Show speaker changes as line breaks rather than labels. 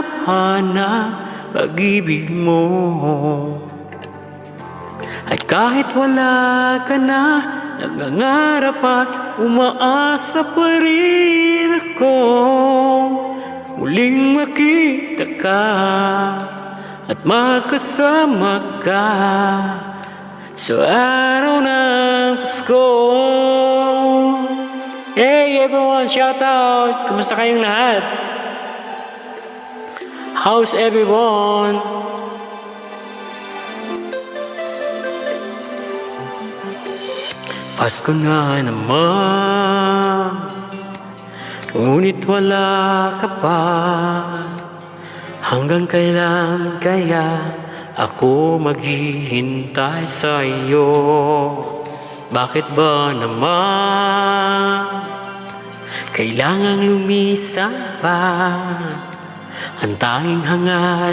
tadhana, pag-ibig mo. At kahit wala ka na, nangangarap at umaasa pa rin ako muling makita ka at makasama ka sa araw ng Pasko. Hey everyone, shout out! Kumusta kayong lahat? How's everyone? Pasko na naman, ngunit wala ka pa. Hanggang kailan kaya ako maghihintay sa iyo? Bakit ba naman kailangang lumisan pa? Ang tanging hangat